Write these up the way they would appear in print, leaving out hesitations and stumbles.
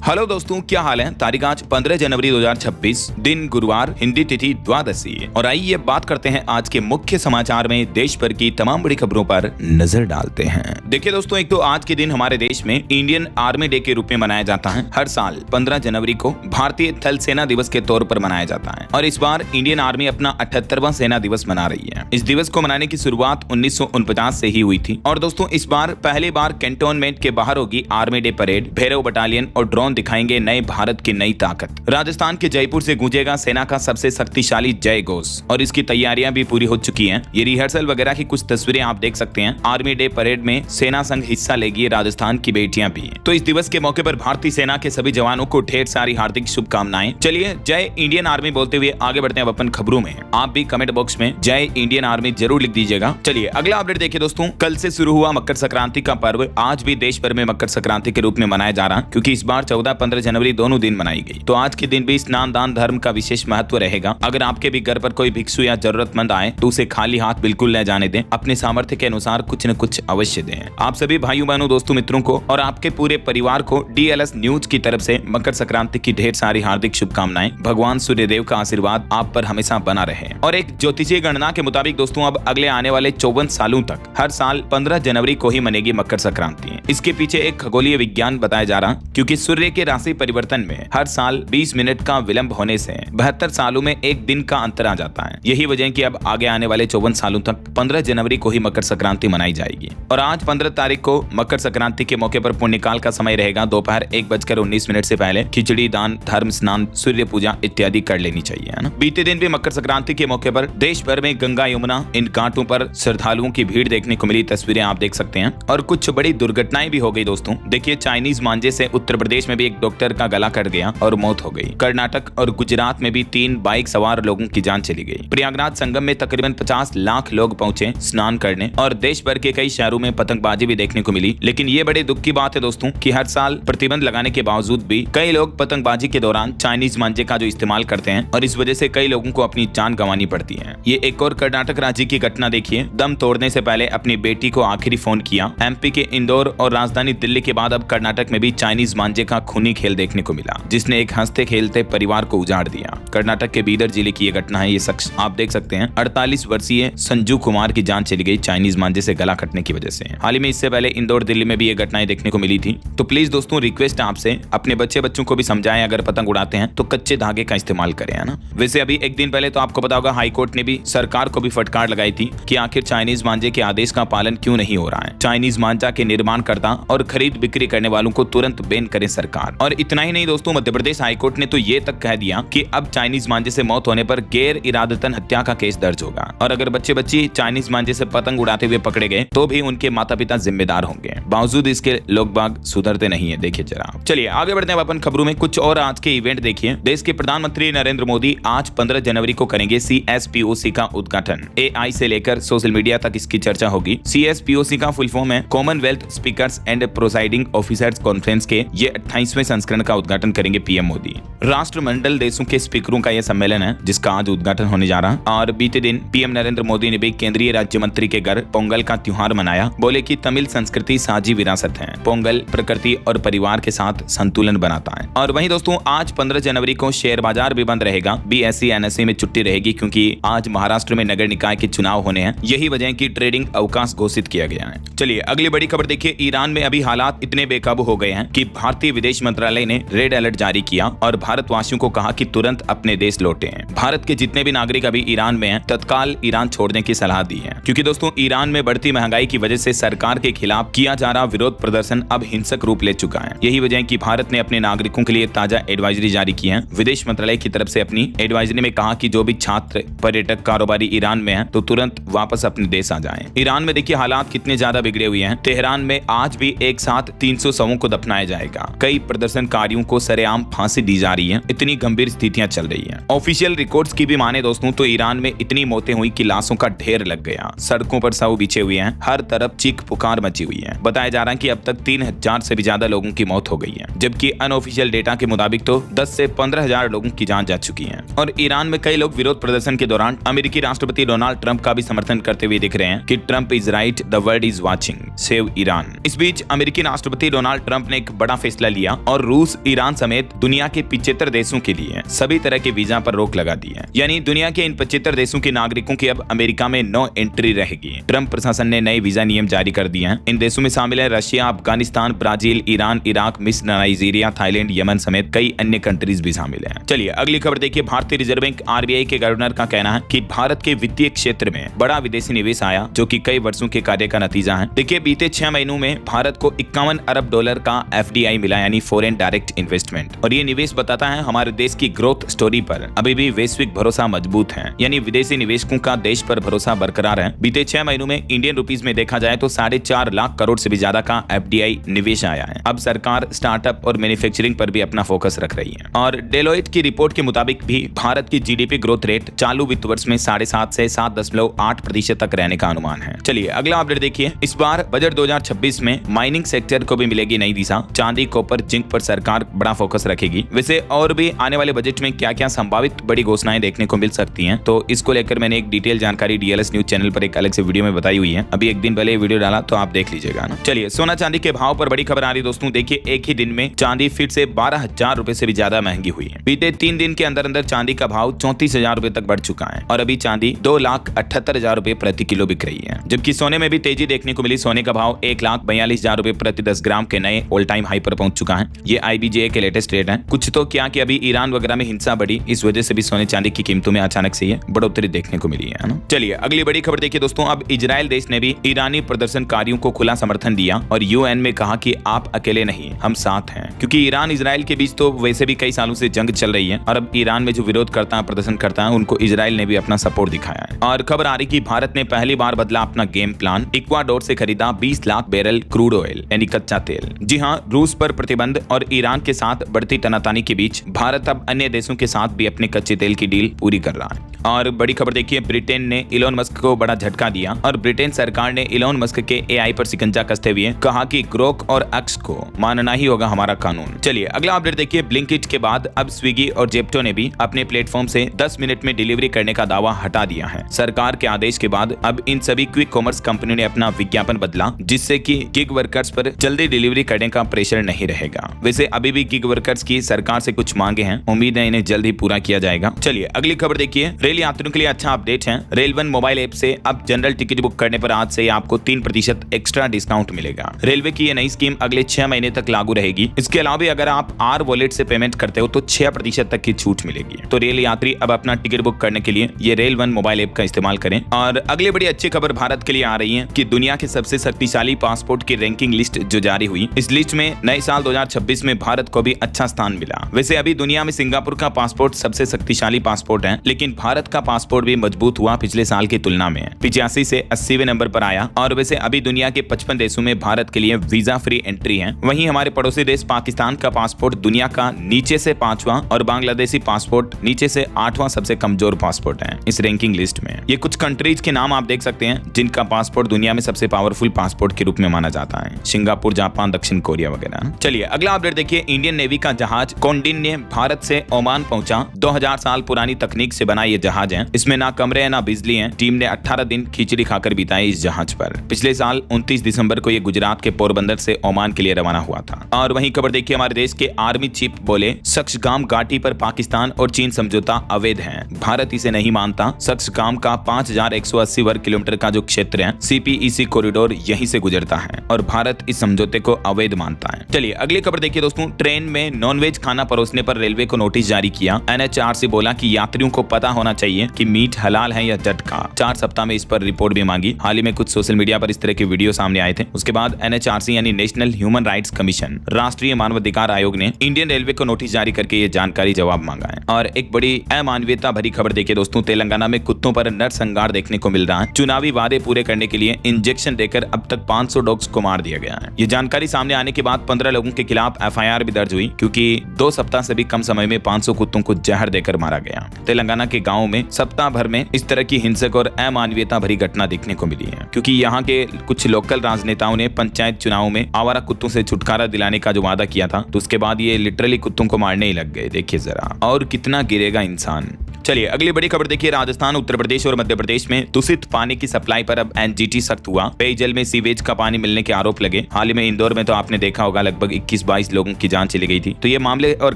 Hello दोस्तों, क्या हाल है। तारीख आज 15 जनवरी 2026, दिन गुरुवार, हिंदी तिथि द्वादशी। और आइए बात करते हैं आज के मुख्य समाचार में देश भर की तमाम बड़ी खबरों पर नजर डालते हैं। देखिए दोस्तों, एक तो आज के दिन हमारे देश में इंडियन आर्मी डे के रूप में मनाया जाता है। हर साल 15 जनवरी को भारतीय थल सेना दिवस के तौर पर मनाया जाता है और इस बार इंडियन आर्मी अपना 78वां सेना दिवस मना रही है। इस दिवस को मनाने की शुरुआत 1949 से ही हुई थी और दोस्तों इस बार पहली बार कैंटोनमेंट के बाहर होगी army day parade. Bhairav battalion और ड्रोन दिखाएंगे नए भारत की नई ताकत। राजस्थान के जयपुर से गूंजेगा सेना का सबसे शक्तिशाली जय घोष और इसकी तैयारियां भी पूरी हो चुकी हैं। ये रिहर्सल वगैरह की कुछ तस्वीरें आप देख सकते हैं। आर्मी डे परेड में सेना संग हिस्सा लेगी, राजस्थान की बेटियां भी। तो इस दिवस के मौके पर भारतीय सेना के सभी जवानों को ढेर सारी हार्दिक शुभकामनाएं। चलिए जय इंडियन आर्मी बोलते हुए आगे बढ़ते हैं अपन खबरों में। आप भी कमेंट बॉक्स में जय इंडियन आर्मी जरूर लिख दीजिएगा। चलिए अगला अपडेट देखिए दोस्तों, कल से शुरू हुआ मकर संक्रांति का पर्व आज भी देश भर में मकर संक्रांति के रूप में मनाया जा रहा है, क्योंकि इस बार 14-15 जनवरी दोनों दिन मनाई गई। तो आज के दिन भी स्नान दान धर्म का विशेष महत्व रहेगा। अगर आपके भी घर पर कोई भिक्षु या जरूरतमंद आए तो उसे खाली हाथ बिल्कुल न जाने दें। अपने सामर्थ्य के अनुसार कुछ न कुछ अवश्य दें। आप सभी भाइयों बहनों दोस्तों मित्रों को और आपके पूरे परिवार को DLS न्यूज की तरफ से मकर संक्रांति की ढेर सारी हार्दिक शुभकामनाएं। भगवान सूर्यदेव का आशीर्वाद आप पर हमेशा बना रहे। और एक ज्योतिषीय गणना के मुताबिक दोस्तों अब अगले आने वाले 54 सालों तक हर साल 15 जनवरी को ही मनेगी मकर संक्रांति। इसके पीछे एक खगोलीय विज्ञान बताया जा रहा, क्योंकि सूर्य के राशि परिवर्तन में हर साल 20 मिनट का विलंब होने से 72 सालों में एक दिन का अंतर आ जाता है। यही वजह है कि अब आगे आने वाले 54 सालों तक 15 जनवरी को ही मकर संक्रांति मनाई जाएगी। और आज 15 तारीख को मकर संक्रांति के मौके पर पुण्यकाल का समय रहेगा। दोपहर 1:19 से पहले खिचड़ी दान, धर्म स्नान, सूर्य पूजा इत्यादि कर लेनी चाहिए, है ना। बीते दिन भी मकर संक्रांति के मौके पर देश भर में गंगा यमुना इन घाटों पर श्रद्धालुओं की भीड़ देखने को मिली। तस्वीरें आप देख सकते हैं और कुछ बड़ी दुर्घटनाएं भी हो गई दोस्तों। देखिए, चाइनीज मांझे से उत्तर प्रदेश में भी एक डॉक्टर का गला कट गया और मौत हो गई। कर्नाटक और गुजरात में भी 3 बाइक सवार लोगों की जान चली गई। प्रयागराज संगम में तकरीबन 50 लाख लोग पहुंचे स्नान करने और देश भर के कई शहरों में पतंगबाजी भी देखने को मिली। लेकिन ये बड़े दुख की बात है दोस्तों कि हर साल प्रतिबंध लगाने के बावजूद भी कई लोग पतंगबाजी के दौरान चाइनीज मांझे का जो इस्तेमाल करते हैं और इस वजह से कई लोगों को अपनी जान गंवानी पड़ती है। ये एक और कर्नाटक राज्य की घटना देखिए। दम तोड़ने से पहले अपनी बेटी को आखिरी फोन किया। MP के इंदौर और राजधानी दिल्ली के बाद अब कर्नाटक में भी चाइनीज मांझे का खूनी खेल देखने को मिला, जिसने एक हंसते खेलते परिवार को उजाड़ दिया। कर्नाटक के बीदर जिले की ये घटना है। ये शख्स आप देख सकते हैं 48 वर्षीय संजू कुमार की जान चली गई चाइनीज मांझे से गला कटने की वजह से। हाल ही में इससे पहले इंदौर दिल्ली में भी ये घटनाएं देखने को मिली थी। तो प्लीज दोस्तों रिक्वेस्ट आपसे, अपने बच्चों को भी समझाएं अगर पतंग उड़ाते हैं तो कच्चे धागे का इस्तेमाल करें, है ना। वैसे अभी एक दिन पहले तो आपको पता होगा हाईकोर्ट ने भी सरकार को भी फटकार लगाई थी कि आखिर चाइनीज मांझे के आदेश का पालन क्यों नहीं हो रहा है। चाइनीज मांझा के निर्माणकर्ता और खरीद बिक्री करने वालों को तुरंत बैन करे सरकार। और इतना ही नहीं दोस्तों, मध्य प्रदेश हाईकोर्ट ने तो ये तक कह दिया कि अब चाइनीज मांझे से मौत होने पर गैर इरादतन हत्या का केस दर्ज होगा और अगर बच्ची चाइनीज मांझे से पतंग उड़ाते हुए पकड़े गए तो भी उनके माता पिता जिम्मेदार होंगे। बावजूद इसके लोग बाग सुधरते नहीं है। देखिए जरा, चलिए आगे बढ़ते हैं अपन खबरों में। कुछ और आज के इवेंट देखिए। देश के प्रधानमंत्री नरेंद्र मोदी आज 15 जनवरी को करेंगे CSPOC का उद्घाटन। AI से लेकर सोशल मीडिया तक इसकी चर्चा होगी। CSPOC का फुल फॉर्म है Commonwealth speakers and presiding officers conference के ये 28वें संस्करण का उद्घाटन करेंगे PM मोदी। राष्ट्रमंडल देशों के स्पीकरों का यह सम्मेलन है जिसका आज उद्घाटन होने जा रहा है। और बीते दिन PM नरेंद्र मोदी ने भी केंद्रीय राज्य मंत्री के घर पोंगल का त्योहार मनाया। बोले कि तमिल संस्कृति साझी विरासत है। पोंगल प्रकृति और परिवार के साथ संतुलन बनाता है। और वहीं दोस्तों आज 15 जनवरी को शेयर बाजार भी बंद रहेगा। BSE NSE में छुट्टी रहेगी क्योंकि आज महाराष्ट्र में नगर निकाय के चुनाव होने हैं। यही वजह है कि ट्रेडिंग अवकाश घोषित किया गया है। चलिए अगली बड़ी खबर देखिए। ईरान में अभी हालात इतने बेकाबू हो गए हैं कि भारतीय विदेश मंत्रालय ने रेड अलर्ट जारी किया और भारतवासियों को कहा कि तुरंत अपने देश लौटें। भारत के जितने भी नागरिक अभी ईरान में हैं तत्काल ईरान छोड़ने की सलाह दी है, क्योंकि दोस्तों ईरान में बढ़ती महंगाई की वजह से सरकार के खिलाफ किया जा रहा विरोध प्रदर्शन अब हिंसक रूप ले चुका है। यही वजह है कि भारत ने अपने नागरिकों के लिए ताजा एडवाइजरी जारी की है। विदेश मंत्रालय की तरफ से अपनी एडवाइजरी में कहा कि जो भी छात्र, पर्यटक, कारोबारी ईरान में हैं तो तुरंत वापस अपने देश आ जाएं। ईरान में देखिए हालात कितने ज्यादा बिगड़े हुए हैं। तेहरान में आज भी एक साथ 300 शवों को दफनाया जाएगा। कई प्रदर्शनकारियों को सरेआम फांसी दी जा रही है, इतनी गंभीर स्थितियां चल रही हैं। ऑफिशियल रिकॉर्ड्स की भी माने दोस्तों तो ईरान में इतनी मौतें हुई कि लाशों का ढेर लग गया, सड़कों पर शव बिछे हुए हैं, हर तरफ चीख पुकार मची हुई है। बताया जा रहा है कि अब तक 3000 से भी ज्यादा लोगों की मौत हो गई है, जबकि अनऑफिशियल डेटा के मुताबिक तो 10 से 15,000 लोगों की जान जा चुकी है। और ईरान में कई लोग विरोध प्रदर्शन के दौरान अमेरिकी राष्ट्रपति डोनाल्ड ट्रंप का भी समर्थन करते हुए दिख रहे हैं कि Trump is right, the world is watching, save Iran. इस बीच अमेरिकी राष्ट्रपति डोनाल्ड ट्रंप ने एक बड़ा फैसला लिया और रूस, ईरान समेत दुनिया के 75 देशों के लिए सभी तरह के वीजा पर रोक लगा दी है। यानी दुनिया के इन 75 देशों के नागरिकों की अब अमेरिका में नो एंट्री रहेगी। ट्रंप प्रशासन ने नए वीजा नियम जारी कर दिए हैं। इन देशों में शामिल है Russia, Afghanistan, Brazil, Iran, Iraq, मिस्र, नाइजीरिया, थाईलैंड, यमन समेत कई अन्य कंट्रीज भी शामिल हैं। चलिए अगली खबर देखिए। भारतीय रिजर्व बैंक आरबीआई के गवर्नर का कहना है कि भारत के वित्तीय क्षेत्र में बड़ा विदेशी निवेश आया, जो कि कई वर्षों के कार्य का नतीजा है। देखिए बीते 6 महीनों में भारत को $51 अरब का एफडीआई मिला, यानी फॉरेन डायरेक्ट इन्वेस्टमेंट। और ये निवेश बताता है हमारे देश की ग्रोथ स्टोरी पर अभी भी वैश्विक भरोसा मजबूत है, यानी विदेशी निवेशकों का देश पर भरोसा बरकरार है। बीते 6 महीनों में इंडियन रुपीस में देखा जाए तो 4.5 लाख करोड़ से भी ज्यादा का एफडीआई निवेश आया है। अब सरकार स्टार्टअप और मैन्युफैक्चरिंग पर भी अपना फोकस रख रही है। और डेलोइट की रिपोर्ट के मुताबिक भी भारत की जीडीपी ग्रोथ रेट चालू वित्त वर्ष में 7.5 से 7.8% तक रहने का अनुमान है। चलिए अगला अपडेट देखिए। इस बार बजट 2026 में माइनिंग सेक्टर को भी मिलेगी नई दिशा। चांदी, कॉपर, जिंक पर सरकार बड़ा फोकस रखेगी। वैसे और भी आने वाले बजट में क्या क्या संभावित बड़ी घोषणाएं देखने को मिल सकती हैं, तो इसको लेकर मैंने एक डिटेल जानकारी डीएलएस न्यूज चैनल पर एक अलग से वीडियो में बताई हुई है। अभी एक दिन पहले वीडियो डाला तो आप देख लीजिएगा ना। चलिए सोना चांदी के भाव पर बड़ी खबर आ रही दोस्तों। देखिए एक ही दिन में चांदी फिर से 12,000 रुपए से भी ज्यादा महंगी हुई है। बीते 3 दिन के अंदर अंदर चांदी का भाव 34,000 रुपए तक बढ़ चुका है और अभी चांदी 2,78,000 रुपए प्रति किलो बिक रही है। जबकि सोने में भी तेजी देखने को मिली। सोने का भाव 1,42,000 रुपए प्रति 10 ग्राम के नए ऑल टाइम हाई पर पहुंच चुका है। ये आईबीजे के लेटेस्ट रेट है। कुछ तो क्या कि अभी ईरान वगैरह में हिंसा बढ़ी, इस वजह से भी सोने चांदी की कीमतों में अचानक से ये बढ़ोतरी देखने को मिली है ना। चलिए अगली बड़ी खबर देखिए दोस्तों। अब इजराइल देश ने भी ईरानी प्रदर्शनकारियों को खुला समर्थन दिया और यूएन में कहा कि आप अकेले नहीं, हम साथ हैं। क्योंकि ईरान इजराइल के बीच तो वैसे भी कई सालों से जंग चल रही है और अब ईरान में जो विरोध करता है, प्रदर्शन करता है, उनको इजराइल ने भी अपना सपोर्ट दिखाया है। और खबर आ रही कि भारत ने पहली बार बदला अपना गेम प्लान। इक्वाडोर से खरीदा 20 लाख बैरल क्रूड ऑयल यानी कच्चा तेल। जी हाँ, रूस पर प्रतिबंध और ईरान के साथ बढ़ती तनातनी के बीच भारत अब अन्य देशों के साथ भी अपने कच्चे तेल की डील पूरी कर रहा है। और बड़ी खबर देखिए, ब्रिटेन ने इलॉन मस्क को बड़ा झटका दिया और ब्रिटेन सरकार ने इलॉन मस्क के एआई पर शिकंजा कसते हुए कहा कि ग्रोक और एक्स को मानना ही होगा हमारा कानून। चलिए अगला अपडेट देखिए। ब्लिंकिट के बाद अब स्विगी और जेप्टो ने भी अपने प्लेटफॉर्म से 10 मिनट में डिलीवरी करने का दावा हटा दिया है। सरकार के आदेश के बाद अब इन सभी क्विक कॉमर्स कंपनियों ने अपना विज्ञापन बदला, जिससे कि गिग वर्कर्स पर जल्दी डिलीवरी करने का प्रेशर नहीं रहेगा। वैसे अभी भी गिग वर्कर्स की सरकार से कुछ मांगे हैं, उम्मीद है इन्हें जल्द ही पूरा किया जाएगा। चलिए अगली खबर देखिए। रेल यात्रियों के लिए अच्छा अपडेट है। रेल वन मोबाइल ऐप से अब जनरल टिकट बुक करने पर आज से आपको 3% एक्स्ट्रा डिस्काउंट मिलेगा। रेलवे की यह नई स्कीम अगले 6 महीने तक लागू रहेगी। इसके अलावा भी अगर आप आर वॉलेट से पेमेंट करते हो तो 6% तक की छूट मिलेगी। तो रेल यात्री अब अपना टिकट बुक करने के लिए ये रेल वन मोबाइल ऐप का इस्तेमाल करें। और अगली बड़ी अच्छी खबर भारत के लिए आ रही है कि दुनिया के सबसे शक्तिशाली पासपोर्ट की रैंकिंग लिस्ट जो जारी हुई, इस लिस्ट में नए साल 2026 में भारत को भी अच्छा स्थान मिला। वैसे अभी दुनिया में सिंगापुर का पासपोर्ट सबसे शक्तिशाली पासपोर्ट है, लेकिन भारत का पासपोर्ट भी मजबूत हुआ पिछले साल की तुलना में। 85 से 80वें नंबर पर आया। और वैसे अभी दुनिया के 55 देशों में भारत के लिए वीजा फ्री एंट्री है। वहीं हमारे पड़ोसी देश पाकिस्तान का पासपोर्ट दुनिया का नीचे से 5वां और बांग्लादेशी पासपोर्ट नीचे से 8वां सबसे कमजोर पासपोर्ट है इस रैंकिंग लिस्ट में। ये कुछ कंट्रीज के नाम आप देख सकते हैं जिनका पासपोर्ट दुनिया में सबसे पावरफुल पासपोर्ट के रूप में माना जाता है। सिंगापुर, जापान, दक्षिण कोरिया वगैरह। चलिए अगला अपडेट देखिए। इंडियन नेवी का जहाज कौंडिन्य ने भारत से ओमान पहुंचा। 2000 साल पुरानी तकनीक से बना ये जहाज है। इसमें ना कमरे है ना बिजली है। टीम ने 18 दिन खिचड़ी खाकर बिताए इस जहाज पर। पिछले साल 29 दिसंबर को ये गुजरात के पोरबंदर से ओमान के लिए रवाना हुआ था। और वहीं खबर देखिए, हमारे देश के आर्मी चीफ बोले सक्सगाम घाटी पर पाकिस्तान और चीन समझौता अवैध है। भारत इसे नहीं मानता। सक्सगाम का 5180 वर्ग किलोमीटर का जो क्षेत्र है, सीपीईसी कॉरिडोर यहीं से गुजरता है और भारत इस समझौते को अवैध मानता है। चलिए अगली खबर देखिए दोस्तों। ट्रेन में नॉनवेज खाना परोसने पर रेलवे को नोटिस जारी किया। एनएचआरसी बोला कि यात्रियों को पता होना चाहिए कि मीट हलाल है या झटका। 4 सप्ताह में इस पर रिपोर्ट भी मांगी। हाल ही में कुछ सोशल मीडिया पर इस तरह के वीडियो सामने आए थे। उसके बाद NHRC यानी नेशनल ह्यूमन राइट्स कमीशन, राष्ट्रीय मानवाधिकार आयोग ने इंडियन रेलवे को नोटिस जारी करके ये जानकारी जवाब मांगा है। और एक बड़ी अमानवीयता भरी खबर देखिए दोस्तों, तेलंगाना में कुत्तों पर नरसंहार देखने को मिल रहा है। चुनावी वादे पूरे करने के लिए इंजेक्शन देकर अब तक 500 डॉग्स को मार दिया गया है। ये जानकारी सामने आने के बाद 15 लोगों के खिलाफ FIR भी दर्ज हुई, क्योंकि 2 सप्ताह से भी कम समय में 500 कुत्तों को जहर देकर मारा गया। तेलंगाना के गाँव में सप्ताह भर में इस तरह की हिंसक और अमानवीयता भरी घटना देखने को मिली है, क्योंकि यहाँ के कुछ लोकल राजनेताओं ने पंचायत चुनाव में आवारा कुत्तों से छुटकारा दिलाने का जो वादा किया था, तो उसके बाद ये लिटरली कुत्तों को मारने ही लग गए। देखिए जरा, और कितना गिरेगा इंसान। चलिए अगली बड़ी खबर देखिए, राजस्थान, उत्तर प्रदेश और मध्य प्रदेश में दूषित पानी की सप्लाई पर अब NGT सख्त हुआ। पेयजल में सीवेज का पानी मिलने के आरोप लगे। हाल ही में इंदौर में तो आपने देखा होगा लगभग 21-22 लोगों की जान चली गई थी। तो ये मामले और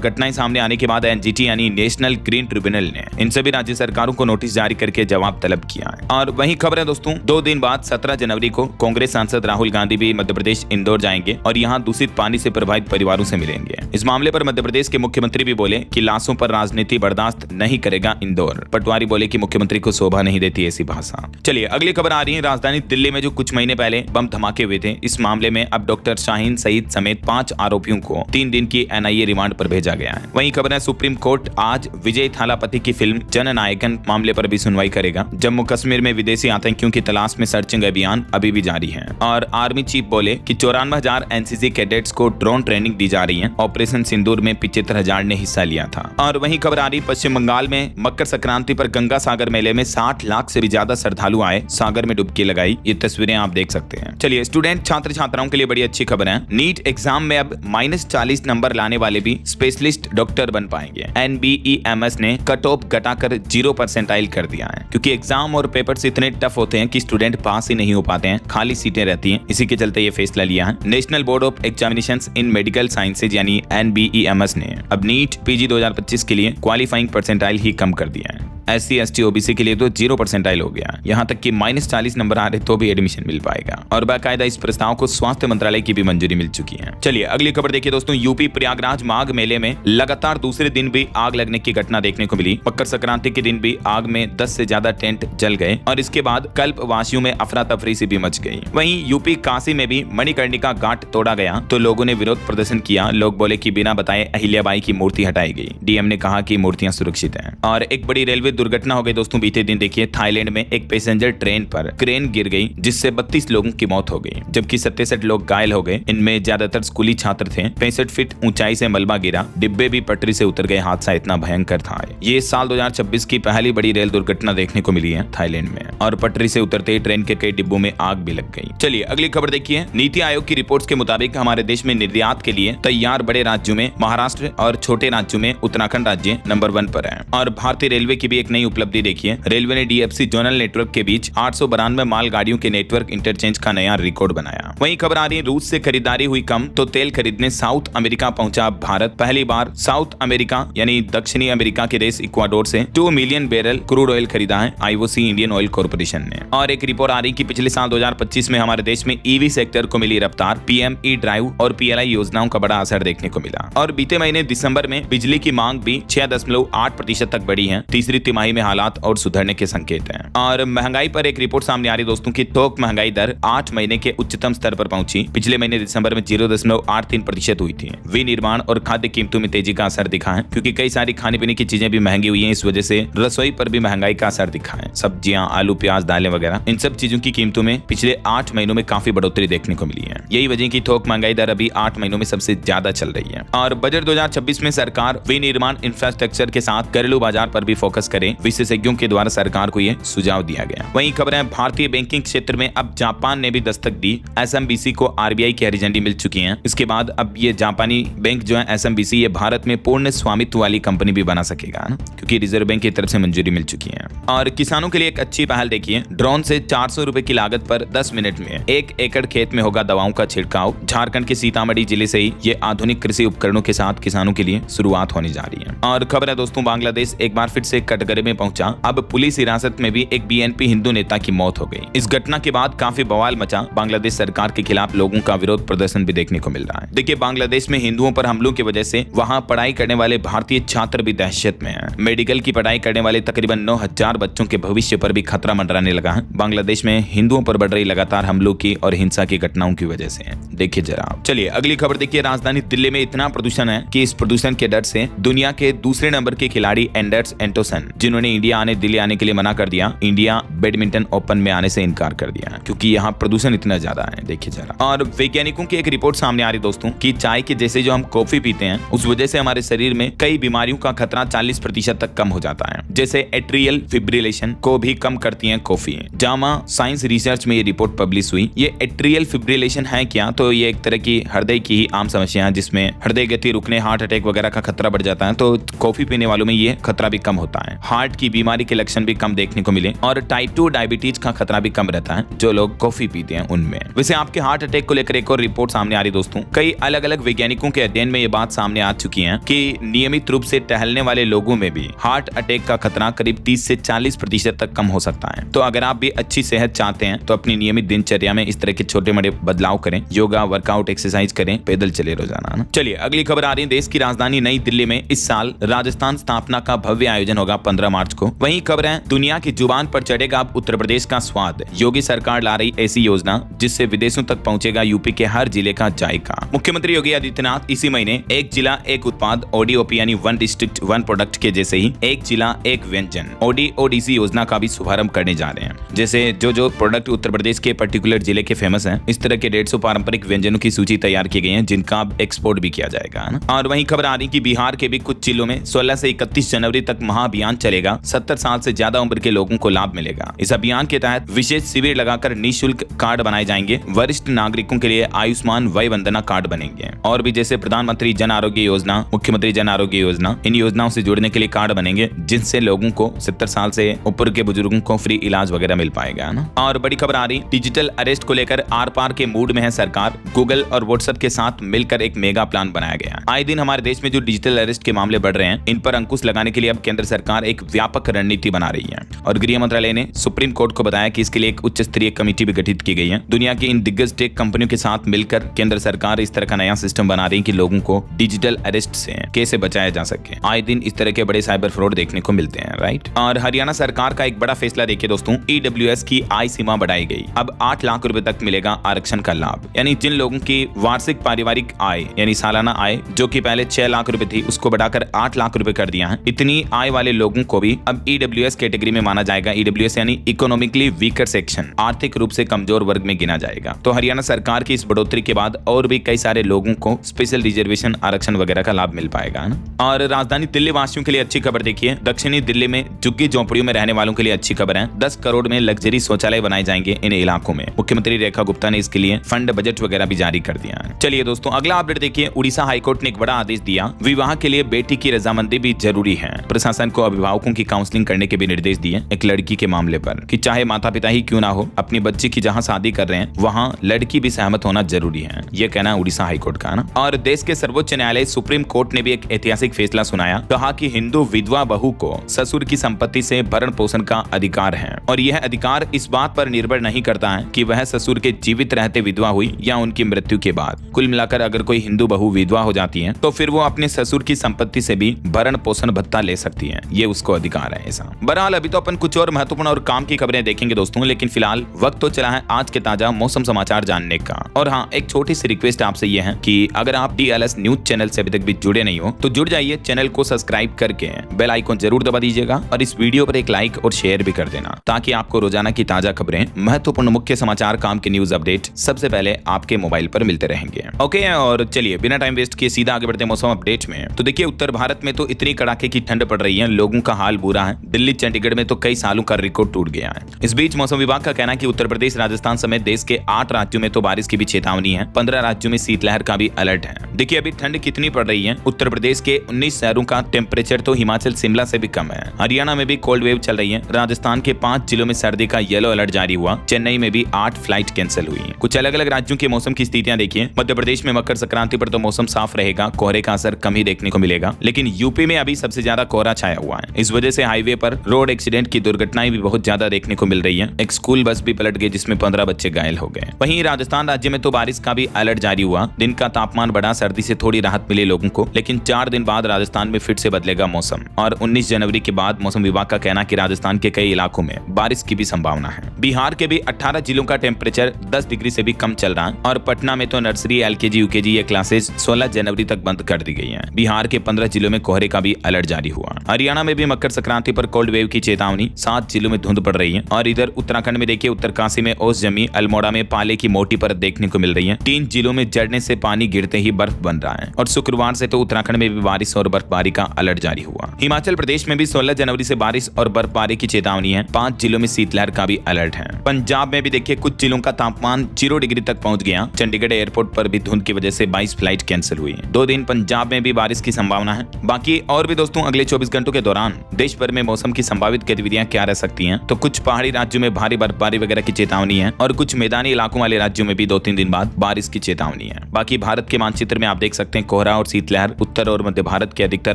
घटनाएं सामने आने के बाद NGT यानी नेशनल ग्रीन ट्रिब्यूनल ने इन सभी राज्य सरकारों को नोटिस जारी करके जवाब तलब किया है। और वही खबर है दोस्तों, 2 दिन बाद 17 जनवरी को कांग्रेस सांसद राहुल गांधी भी मध्य प्रदेश इंदौर जाएंगे और यहाँ दूषित पानी से प्रभावित परिवारों से मिलेंगे। इस मामले पर मध्य प्रदेश के मुख्यमंत्री भी बोले कि लाशों पर राजनीति बर्दाश्त नहीं करेगा इंदौर। पटवारी बोले कि मुख्यमंत्री को शोभा नहीं देती ऐसी भाषा। चलिए अगली खबर आ रही है, राजधानी दिल्ली में जो कुछ महीने पहले बम धमाके हुए थे, इस मामले में अब डॉक्टर शाहीन सईद समेत 5 आरोपियों को 3 दिन की NIA रिमांड पर भेजा गया है। वहीं खबर है, सुप्रीम कोर्ट आज विजय थालापति की फिल्म जननायकन मामले पर भी सुनवाई करेगा। जम्मू कश्मीर में विदेशी आतंकियों की तलाश में सर्चिंग अभियान अभी भी जारी है। और आर्मी चीफ बोले कि 94,000 NCC कैडेट्स को ड्रोन ट्रेनिंग दी जा रही है। ऑपरेशन सिंदूर में 75,000 ने हिस्सा लिया था। और वहीं खबर आ रही, पश्चिम बंगाल में मकर संक्रांति पर गंगा सागर मेले में 60 लाख से भी ज्यादा श्रद्धालु आए, सागर में डुबकी लगाई। ये तस्वीरें आप देख सकते हैं। चलिए स्टूडेंट छात्र छात्राओं के लिए बड़ी अच्छी खबर है, नीट एग्जाम में अब -40 नंबर लाने वाले भी स्पेशलिस्ट डॉक्टर बन पाएंगे। NBEMS ने कट ऑफ घटाकर 0 परसेंटाइल कर दिया है, क्योंकि एग्जाम और पेपर्स इतने टफ होते हैं कि स्टूडेंट पास ही नहीं हो पाते हैं, खाली सीटें रहती हैं। इसी के चलते ये फैसला लिया है national board of examinations in medical sciences यानी NBEMS ने। अब नीट PG 2025 के लिए क्वालिफाइंग परसेंटाइल ही कम कर दिया है। SC ST OBC के लिए तो 0 परसेंटाइल हो गया, यहाँ तक कि -40 नंबर आ रहे तो भी एडमिशन मिल पाएगा। और बाकायदा इस प्रस्ताव को स्वास्थ्य मंत्रालय की भी मंजूरी मिल चुकी है। चलिए अगली खबर देखिए दोस्तों, यूपी प्रयागराज माघ मेले में लगातार दूसरे दिन भी आग लगने की घटना देखने को मिली। मकर संक्रांति के दिन भी आग में 10 से ज्यादा टेंट जल गए और इसके बाद कल्पवासियों में अफरा तफरी सी भी मच गई। वहीं यूपी काशी में भी मणिकर्णिका घाट तोड़ा गया तो लोगों ने विरोध प्रदर्शन किया। लोग बोले कि बिना बताए अहिल्याबाई की मूर्ति हटाई गई। DM ने कहा कि मूर्तियां सुरक्षित हैं। और एक बड़ी रेलवे दुर्घटना हो गई दोस्तों बीते दिन। देखिए थाईलैंड में एक पैसेंजर ट्रेन पर क्रेन गिर गई, जिससे 32 लोगों की मौत हो गई, जबकि 67 लोग घायल हो गए। इनमें ज्यादातर स्कूली छात्र थे। 65 फीट ऊंचाई से मलबा गिरा, डिब्बे भी पटरी से उतर गए। हादसा इतना भयंकर था। ये साल 2026 की पहली बड़ी रेल दुर्घटना देखने को मिली है थाईलैंड में। और पटरी से उतरते ही ट्रेन के कई डिब्बों में आग भी लग गई। चलिए अगली खबर देखिए, नीति आयोग की रिपोर्ट्स के मुताबिक हमारे देश में निर्यात के लिए तैयार बड़े राज्यों में महाराष्ट्र और छोटे राज्यों में उत्तराखंड राज्य नंबर 1 पर है। और भारतीय रेलवे की भी एक नई उपलब्धि देखिए, रेलवे ने DFC जोनल नेटवर्क के बीच 892 मालगाड़ियों के नेटवर्क इंटरचेंज का नया रिकॉर्ड बनाया। वहीं खबर आ रही है, रूस से खरीदारी हुई कम तो तेल खरीदने साउथ अमेरिका पहुंचा भारत। पहली बार साउथ अमेरिका यानी दक्षिणी अमेरिका के देश इक्वाडोर से 2 मिलियन बैरल क्रूड ऑयल खरीदा है IOC इंडियन ऑयल कॉर्पोरेशन ने। और एक रिपोर्ट आ रही कि पिछले साल 2025 में हमारे देश में EV सेक्टर को मिली रफ्तार। PM E-ड्राइव और PLI योजनाओं का बड़ा असर देखने को मिला। और बीते महीने दिसंबर में बिजली की मांग भी 6.8% तक बढ़ी है। तीसरी तिमाही में हालात और सुधरने के संकेत हैं। और महंगाई पर एक रिपोर्ट सामने आ रही दोस्तों की थोक महंगाई दर 8 महीने के उच्चतम स्तर पर पहुंची। पिछले महीने दिसंबर में 0.83% हुई थी। विनिर्माण और खाद्य कीमतों में तेजी का असर दिखा है, क्योंकि कई सारी खाने पीने की चीजें भी महंगी हुई हैं। इस वजह से रसोई पर भी महंगाई का असर दिखा है। सब्जियां, आलू, प्याज, दालें वगैरह, इन सब चीजों की कीमतों में पिछले 8 महीनों में काफी बढ़ोतरी देखने को मिली है। यही वजह की थोक महंगाई दर अभी 8 महीनों में सबसे ज्यादा चल रही है। और बजट 2026 में सरकार विनिर्माण इंफ्रास्ट्रक्चर के साथ घरेलू बाजार पर भी फोकस करे, विशेषज्ञों के द्वारा सरकार को यह सुझाव दिया गया। वहीं खबर है, भारतीय बैंकिंग क्षेत्र में अब जापान ने भी दस्तक दी। SMBC को RBI की हरी झंडी मिल चुकी है। इसके बाद अब ये जापानी बैंक जो है SMBC, ये भारत में पूर्ण स्वामित्व वाली कंपनी भी बना सकेगा, क्योंकि रिजर्व बैंक की तरफ से मंजूरी मिल चुकी है। और किसानों के लिए एक अच्छी पहल देखिए, ड्रोन से 400 रुपए की लागत पर 10 मिनट में 1 एकड़ खेत में होगा दवाओं का छिड़काव। झारखंड के सीतामढ़ी जिले से ही ये आधुनिक कृषि उपकरणों के साथ किसानों के लिए शुरुआत होने जा रही है। और खबर है दोस्तों, बांग्लादेश एक बार फिर से कट वगैरह में पहुंचा। अब पुलिस हिरासत में भी एक बीएनपी हिंदू नेता की मौत हो गई। इस घटना के बाद काफी बवाल मचा। बांग्लादेश सरकार के खिलाफ लोगों का विरोध प्रदर्शन भी देखने को मिल रहा है। देखिए, बांग्लादेश में हिंदुओं पर हमलों की वजह से वहां पढ़ाई करने वाले भारतीय छात्र भी दहशत में हैं। मेडिकल की पढ़ाई करने वाले तकरीबन 9000 बच्चों के भविष्य पर भी खतरा मंडराने लगा है। बांग्लादेश में हिंदुओं पर बढ़ रही लगातार हमलों की और हिंसा की घटनाओं की वजह से। देखिए जरा, चलिए अगली खबर देखिए। राजधानी दिल्ली में इतना प्रदूषण है कि इस प्रदूषण के डर से दुनिया के दूसरे नंबर के खिलाड़ी एंडर्स एंटोसन, जिन्होंने इंडिया दिल्ली आने के लिए मना कर दिया, इंडिया बैडमिंटन ओपन में आने से इनकार कर दिया क्योंकि यहाँ प्रदूषण इतना ज्यादा है। देखिए जरा, और वैज्ञानिकों की एक रिपोर्ट सामने आ रही दोस्तों कि चाय के जैसे जो हम कॉफी पीते हैं उस वजह से हमारे शरीर में कई बीमारियों का खतरा 40% तक कम हो जाता है, जैसे एट्रियल फिब्रिलेशन को भी कम करती है कॉफी। जामा साइंस रिसर्च में ये रिपोर्ट पब्लिश हुई। ये एट्रियल फिब्रिलेशन है क्या? तो ये एक तरह की हृदय की ही आम समस्या है जिसमें हृदय गति रुकने, हार्ट अटैक वगैरह का खतरा बढ़ जाता है। तो कॉफी पीने वालों में ये खतरा भी कम होता है। हार्ट की बीमारी के लक्षण भी कम देखने को मिले और टाइप 2 डायबिटीज का खतरा भी कम रहता है जो लोग कॉफी पीते हैं उनमें। वैसे आपके हार्ट अटैक को लेकर एक और रिपोर्ट सामने आ रही दोस्तों। कई अलग अलग वैज्ञानिकों के अध्ययन में ये बात सामने आ चुकी है कि नियमित रूप से टहलने वाले लोगों में भी हार्ट अटैक का खतरा करीब 30 से 40% तक कम हो सकता है। तो अगर आप भी अच्छी सेहत चाहते हैं तो अपनी नियमित दिनचर्या में इस तरह के छोटे बड़े बदलाव करें, योगा, वर्कआउट, एक्सरसाइज करें, पैदल चले रोजाना। चलिए अगली खबर आ रही है। देश की राजधानी नई दिल्ली में इस साल राजस्थान स्थापना का भव्य आयोजन होगा 15 मार्च को। वहीं खबर है, दुनिया की जुबान पर चढ़ेगा अब उत्तर प्रदेश का स्वाद। योगी सरकार ला रही ऐसी योजना जिससे विदेशों तक पहुंचेगा यूपी के हर जिले का जायका। मुख्यमंत्री योगी आदित्यनाथ इसी महीने एक जिला एक उत्पाद ODOP यानी वन डिस्ट्रिक्ट वन प्रोडक्ट के जैसे ही एक जिला एक व्यंजन ODODC योजना का भी शुभारंभ करने जा रहे हैं। जैसे जो प्रोडक्ट उत्तर प्रदेश के पर्टिकुलर जिले के फेमस हैं, इस तरह के 150 पारंपरिक व्यंजनों की सूची तैयार की गई है जिनका अब एक्सपोर्ट भी किया जाएगा ना। और वहीं खबर आ रही कि बिहार के भी कुछ जिलों में 16 से 31 जनवरी तक महाअभियान चलेगा। 70 साल से ज्यादा उम्र के लोगों को लाभ मिलेगा। इस अभियान के तहत विशेष शिविर लगाकर निःशुल्क कार्ड बनाए जाएंगे। वरिष्ठ नागरिकों के लिए आयुष्मान वय वंदना कार्ड बनेंगे और भी जैसे प्रधानमंत्री जन आरोग्य योजना, मुख्यमंत्री जन आरोग्य योजना, इन योजनाओं से जुड़ने के लिए कार्ड बनेंगे जिनसे लोगों को 70 साल से ऊपर के बुजुर्गों को फ्री इलाज वगैरह मिल पाएगा ना। और बड़ी खबर आ रही, डिजिटल अरेस्ट को लेकर आर पार के मूड में है सरकार। गूगल और व्हाट्सएप के साथ मिलकर एक मेगा प्लान बनाया गया है। आए दिन हमारे देश में जो डिजिटल अरेस्ट के मामले बढ़ रहे हैं, इन पर अंकुश लगाने के लिए अब केंद्र सरकार एक व्यापक रणनीति बना रही है और गृह मंत्रालय ने सुप्रीम कोर्ट को बताया कि इसके लिए एक उच्च स्तरीय कमेटी भी गठित की गई है। दुनिया की इन दिग्गज टेक कंपनियों के साथ मिलकर केंद्र सरकार इस तरह का नया सिस्टम बना रही है कि लोगों को डिजिटल अरेस्ट से कैसे बचाया जा सके। आए दिन इस तरह के बड़े साइबर फ्रॉड देखने को मिलते हैं, राइट। और हरियाणा सरकार का एक बड़ा फैसला देखिए दोस्तों, EWS की आय सीमा बढ़ाई गई। अब 8 लाख रुपए तक मिलेगा आरक्षण का लाभ। यानी जिन लोगों की वार्षिक पारिवारिक आय यानी सालाना आय जो कि पहले 6 लाख रुपए थी उसको बढ़ाकर 8 लाख रुपए कर दिया है। इतनी आय वाले लोगों को भी अब EWS कैटेगरी में माना जाएगा। EWS यानी इकोनॉमिकली वीकर सेक्शन, आर्थिक रूप से कमजोर वर्ग में गिना जाएगा। तो हरियाणा सरकार की इस बढ़ोतरी के बाद और भी कई सारे लोगों को स्पेशल रिजर्वेशन, आरक्षण वगैरह का लाभ मिल पाएगा ना। और राजधानी दिल्ली वासियों के लिए अच्छी खबर देखिए, दक्षिणी दिल्ली में झुग्गी झोंपड़ियों में रहने वालों के लिए अच्छी खबर है। 10 करोड़ में लग्जरी शौचालय बनाए जाएंगे इन इलाकों में। मुख्यमंत्री रेखा गुप्ता ने इसके लिए फंड बजट वगैरह भी जारी कर दिया है। चलिए दोस्तों अगला अपडेट देखिए, उड़ीसा हाईकोर्ट ने एक बड़ा आदेश दिया, विवाह के लिए बेटी की रजामंदी भी जरूरी है। प्रशासन को अभिभावकों की काउंसलिंग करने के भी निर्देश दिए एक लड़की के मामले पर कि चाहे माता पिता ही क्यों ना हो, अपनी बच्ची की जहां शादी कर रहे हैं वहां लड़की भी सहमत होना जरूरी है। यह कहना उड़ीसा हाईकोर्ट का ना। और देश के सर्वोच्च न्यायालय सुप्रीम कोर्ट ने भी एक ऐतिहासिक फैसला सुनाया। कहा कि हिंदू विधवा बहू को ससुर की संपत्ति से भरण पोषण का अधिकार है और यह अधिकार इस बात पर निर्भर नहीं करता है कि वह ससुर के जीवित रहते विधवा हुई या उनकी मृत्यु के बाद। कुल मिलाकर अगर कोई हिंदू बहू विधवा हो जाती है तो फिर वो अपने ससुर की संपत्ति से भी भरण पोषण भत्ता ले सकती है। ये उसको अधिकार है ऐसा। बहरहाल अभी तो अपन कुछ और महत्वपूर्ण और काम की खबरें देखेंगे दोस्तों, लेकिन फिलहाल वक्त तो चला है आज के ताजा मौसम समाचार जानने का। और हाँ, एक छोटी सी रिक्वेस्ट आपसे ये है कि अगर आप DLS न्यूज चैनल से अभी तक भी जुड़े नहीं हो तो जुड़ जाइए, चैनल को सब्सक्राइब करके बेल आइकन जरूर दबा दीजिएगा और इस वीडियो पर एक लाइक और शेयर भी कर देना ताकि आपको रोजाना की ताजा खबरें, महत्वपूर्ण मुख्य समाचार, काम के न्यूज अपडेट सबसे पहले आपके मोबाइल पर मिलते रहेंगे। ओके, और चलिए बिना टाइम वेस्ट किए सीधा आगे बढ़ते मौसम अपडेट में। तो देखिए उत्तर भारत में तो इतनी कड़ाके की ठंड पड़ रही है, लोगों का हाल बुरा है। दिल्ली चंडीगढ़ में तो कई सालों का रिकॉर्ड टूट गया है। इस बीच मौसम विभाग का कहना है कि उत्तर प्रदेश, राजस्थान समेत देश के 8 राज्यों में तो बारिश की भी चेतावनी है। 15 राज्यों में शीतलहर का भी अलर्ट है। देखिए अभी ठंड कितनी पड़ रही है। उत्तर प्रदेश के 19 शहरों का टेम्परेचर तो हिमाचल शिमला से भी कम है। हरियाणा में भी कोल्ड वेव चल रही है। राजस्थान के 5 जिलों में सर्दी का येलो अलर्ट जारी हुआ। चेन्नई में भी 8 फ्लाइट कैंसिल हुई। कुछ अलग अलग राज्यों के मौसम की स्थितियां देखिए। मध्य प्रदेश में मकर संक्रांति पर तो मौसम साफ रहेगा, कोहरे का असर कम ही देखने को मिलेगा, लेकिन यूपी में अभी सबसे ज्यादा कोहरा छाया हुआ है। इस वजह से हाईवे पर रोड एक्सीडेंट की दुर्घटनाएं भी बहुत ज्यादा देखने को मिल रही है। एक स्कूल बस भी पलट गई जिसमें 15 बच्चे घायल हो गए। वहीं राजस्थान राज्य में तो बारिश का भी अलर्ट जारी हुआ। दिन का तापमान बढ़ा, सर्दी से थोड़ी राहत मिली लोगों को, लेकिन 4 दिन बाद राजस्थान में फिर से बदलेगा मौसम। और 19 जनवरी के बाद मौसम विभाग का कहना कि राजस्थान के कई इलाकों में बारिश की भी संभावना है। बिहार के भी 18 जिलों का टेम्परेचर 10 डिग्री से भी कम चल रहा है। और पटना में तो नर्सरी, LKG, UKG ये क्लासेस 16 जनवरी तक बंद कर दी गई है। बिहार के 15 जिलों में कोहरे का भी अलर्ट जारी हुआ। हरियाणा में भी मकर संक्रांति पर कोल्ड वेव की चेतावनी, 7 जिलों में धुंध पड़ रही है। और इधर उत्तराखंड में देखिए, उत्तरकाशी में ओस जमी, अल्मोड़ा में पाले की मोटी परत देखने को मिल रही है। 3 जिलों में झरने से पानी गिरते ही बर्फ बन रहा है। और शुक्रवार से तो उत्तराखंड में भी बारिश और बर्फबारी का अलर्ट जारी हुआ। हिमाचल प्रदेश में भी 16 जनवरी से बारिश और बर्फबारी की चेतावनी है। 5 जिलों में शीतलहर का भी अलर्ट है। पंजाब में भी देखिए, कुछ जिलों का तापमान 0 डिग्री तक पहुंच गया। चंडीगढ़ एयरपोर्ट पर भी धुंध की वजह से 22 फ्लाइट कैंसिल हुई। 2 दिन पंजाब में भी बारिश की संभावना है। बाकी और भी दोस्तों, अगले 24 घंटों के दौरान देश भर में मौसम की संभावित गतिविधियां क्या रह सकती हैं, तो कुछ पहाड़ी राज्यों में भारी बर्फबारी वगैरह की चेतावनी है। और कुछ मैदानी इलाकों वाले राज्यों में भी 2-3 दिन बाद बारिश की चेतावनी है। बाकी भारत के मानचित्र में आप देख सकते हैं, कोहरा और शीतलहर उत्तर और मध्य भारत के अधिकतर